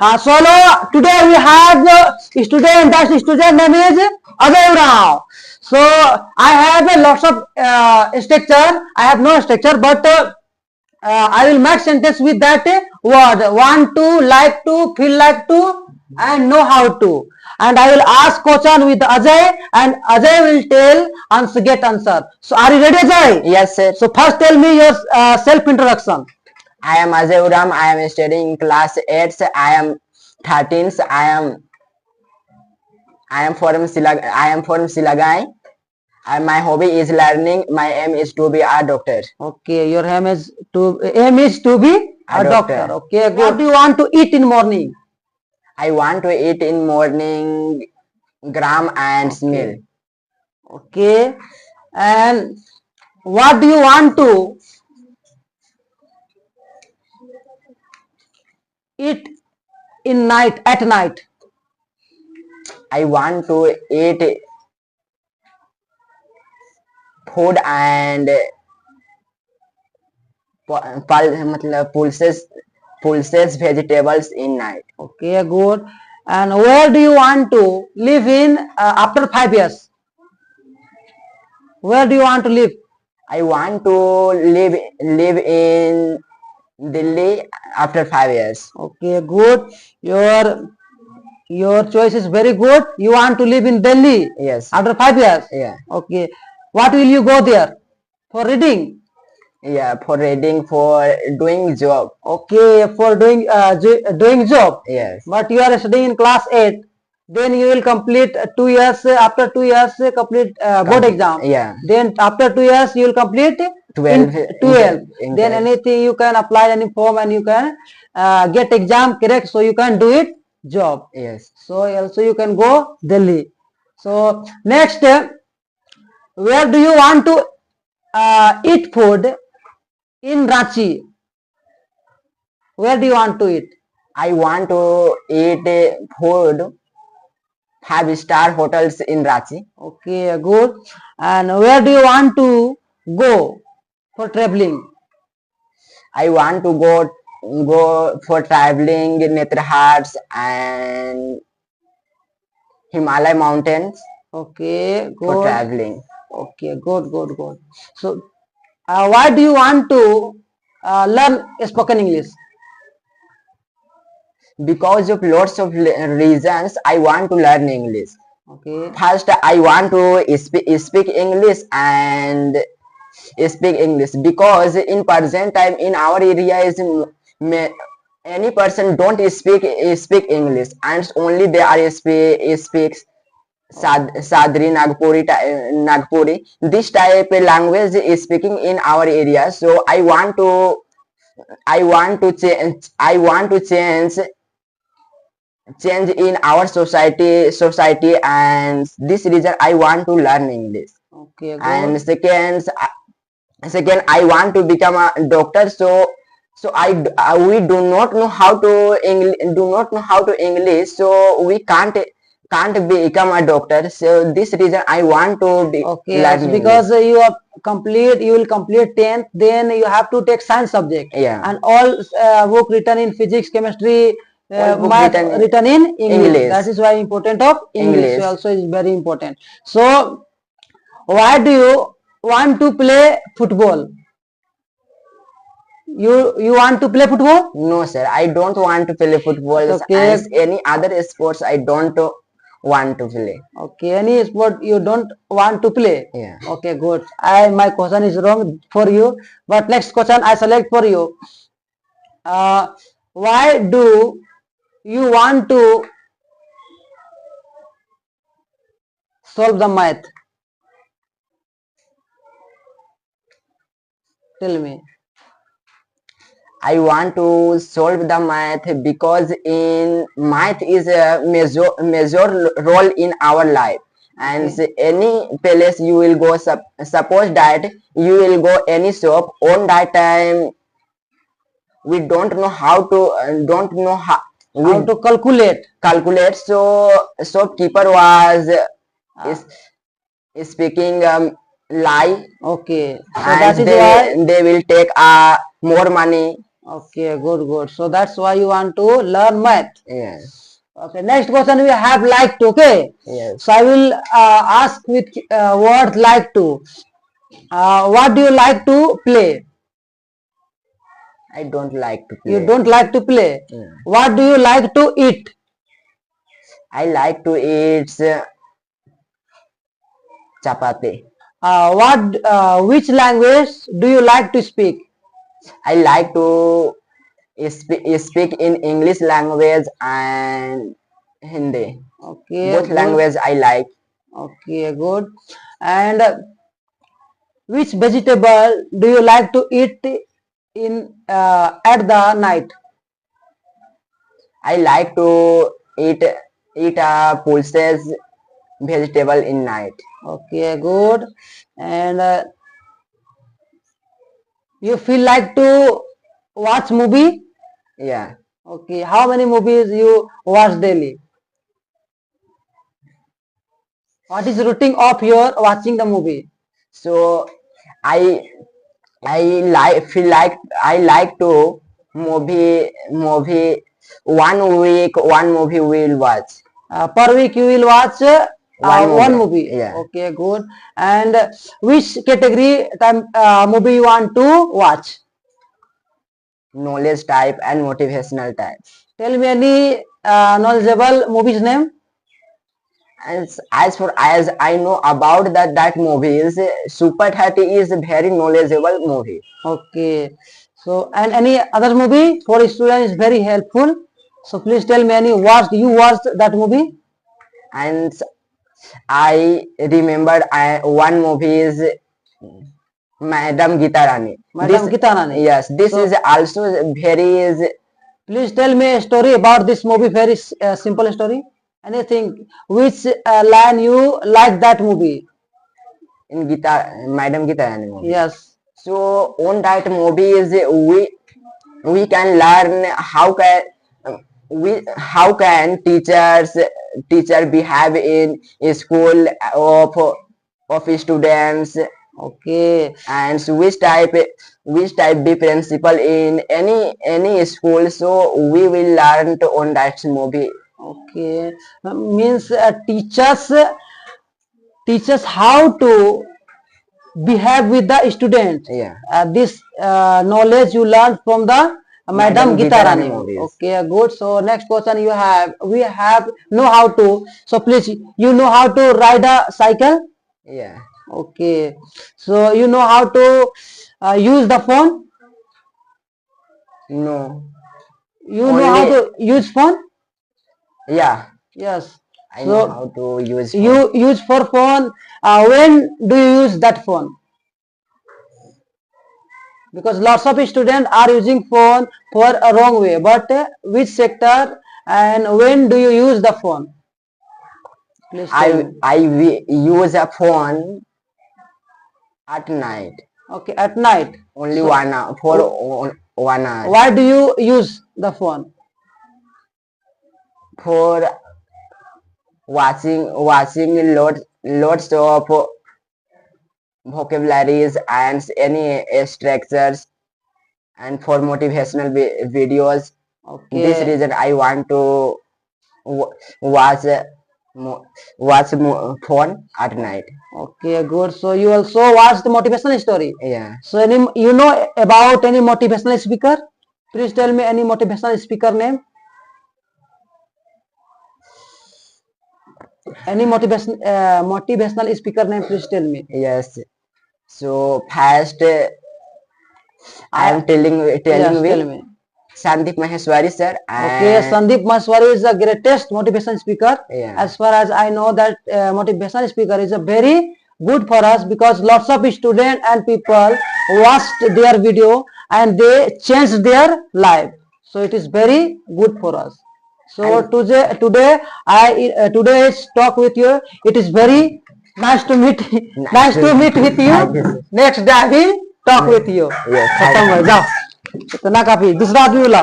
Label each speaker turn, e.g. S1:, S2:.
S1: So today we have student. That student name is Ajay Rao. So I have a lots of structure. I have no structure, but I will make sentence with that word. Want to, like to, feel like to, and know how to. And I will ask question with Ajay, and Ajay will tell answer, get answer. So are you ready, Ajay?
S2: Yes, sir.
S1: So first tell me your self introduction.
S2: I am Ajay Uram. I am studying in class 8. I am 13. I am from Silagai. And my hobby is learning. My aim is to be a doctor.
S1: Okay, your aim is to be a doctor. Okay, good. What do you want to eat in morning?
S2: I want to eat in morning gram and meal.
S1: Okay, and what do you want to eat in night at night?
S2: I want to eat food and pulses vegetables in night.
S1: Okay, good. And where do you want to live in after 5 years? Where do you want to live?
S2: I want to live in Delhi after 5 years.
S1: Okay, good. Your choice is very good. You want to live in Delhi?
S2: Yes.
S1: After 5 years?
S2: Yeah.
S1: Okay. What will you go there? For reading?
S2: Yeah, for reading, for doing job.
S1: Okay, for doing job.
S2: Yes.
S1: But you are studying in class 8. Then you will complete 2 years. After 2 years, complete board exam.
S2: Yeah.
S1: Then after 2 years, you will complete
S2: 12.
S1: 12. Then anything you can apply any form and you can get exam correct. So you can do it job.
S2: Yes.
S1: So also you can go Delhi. So next, where do you want to eat food in Ranchi? Where do you want to eat?
S2: I want to eat food 5-star hotels in Ranchi.
S1: Okay, good. And where do you want to go for traveling?
S2: I want to go for traveling Netrahats and Himalaya mountains.
S1: Okay, good.
S2: For traveling.
S1: Okay, good. So, why do you want to learn spoken English?
S2: Because of lots of reasons, I want to learn English.
S1: Okay.
S2: First, I want to speak English and speak English because in present time in our area is any person don't speak English and only they are speaks Sadri Nagpuri. This type of language is speaking in our area. So I want to change in our society, and this reason I want to learn English.
S1: Okay, good.
S2: And second I want to become a doctor. So we do not know how to English, so we can't become a doctor. So this reason I want to be
S1: learn because you will complete 10th, then you have to take science subject.
S2: Yeah.
S1: And all book written in physics, chemistry, math written in English. That is why important of English also is very important. So why do you want to play football? You want to play football?
S2: No, sir. I don't want to play football. Okay. As any other sports, I don't want to play.
S1: Okay, any sport you don't want to play?
S2: Yeah.
S1: Okay, good. My question is wrong for you, but next question I select for you. Why do you want to solve the math? Tell me.
S2: I want to solve the math because in math is a major role in our life. And any place you will go, suppose that you will go any shop, on that time we don't know how to calculate. So shopkeeper was speaking lie.
S1: Okay, so
S2: and they will take more money.
S1: Okay, good, good. So that's why you want to learn math.
S2: Yes.
S1: Okay, next question we have like to. Okay,
S2: Yes.
S1: so I will ask with word like to. What do you like to play?
S2: I don't like to
S1: You
S2: play.
S1: don't like to play.
S2: Yeah.
S1: What do you like to eat?
S2: I like to eat chapati.
S1: Which language do you like to speak?
S2: I like to speak in English language and Hindi.
S1: Okay,
S2: Both
S1: good.
S2: language I like.
S1: Okay, good. And which vegetable do you like to eat in at the night?
S2: I like to eat a pulses vegetable in night.
S1: Okay, good. And you feel like to watch movie?
S2: Yeah.
S1: Okay, how many movies you watch daily? What is routine of your watching the movie?
S2: So I I I like to movie 1 week one movie will watch.
S1: Per week you will watch one movie.
S2: Yeah.
S1: Okay, good. And which category time movie you want to watch?
S2: Knowledge type and motivational type.
S1: Tell me any knowledgeable movies name.
S2: As I know about that movie is Super 30 is a very knowledgeable movie.
S1: Okay. So and any other movie for student is very helpful. So please tell me any watched that movie?
S2: And I remembered one movie is Madam Gita Rani.
S1: Madam Gita Rani.
S2: Yes, this
S1: So-
S2: is also very is
S1: Please tell me a story about this movie. Very simple story. Anything which line you like that movie?
S2: in Madam Gita Rani movie.
S1: Yes.
S2: So on that movie is we can learn how can teacher behave in school of students,
S1: Okay.
S2: and so which type be principal in any school. So we will learn to on that movie.
S1: Okay. Means teachers how to behave with the student.
S2: Yeah.
S1: This knowledge you learn from the Madam Gita Rani.
S2: movies.
S1: Okay, good. So next question we have know how to. So please, you know how to ride a cycle.
S2: Yeah.
S1: Okay. So you know how to use the phone.
S2: No.
S1: You know how to use phone.
S2: Yeah.
S1: Yes.
S2: I know
S1: So
S2: how to use phone.
S1: you use for phone. When do you use that phone? Because lots of students are using phone for a wrong way. But which sector and when do you use the phone? Please tell me.
S2: I use a phone at night.
S1: Okay, at night.
S2: Only
S1: So-
S2: 1 hour for 1 hour.
S1: Why do you use the phone?
S2: For watching lots of vocabularies and any structures, and for motivational videos. This
S1: Okay.
S2: reason I want to watch phone at night.
S1: Okay, good. So you also watch the motivational story.
S2: Yeah.
S1: So any you know about any motivational speaker? Please tell me any motivational speaker name. Any motivational speaker name? Please tell me.
S2: Yes. So first I am telling
S1: Yes,
S2: with
S1: tell me.
S2: Sandeep Maheshwari sir.
S1: Okay,
S2: And
S1: Sandeep Maheshwari is the greatest motivation speaker.
S2: Yeah.
S1: As far as I know, that motivational speaker is a very good for us because lots of students and people watched their video and they changed their life. So it is very good for us. So today today's talk with you. It is very nice to meet nice to meet with you. Next day I will talk with you.
S2: Yes,
S1: खत्म हो जाओ इतना काफी दूसरा आदमी बोला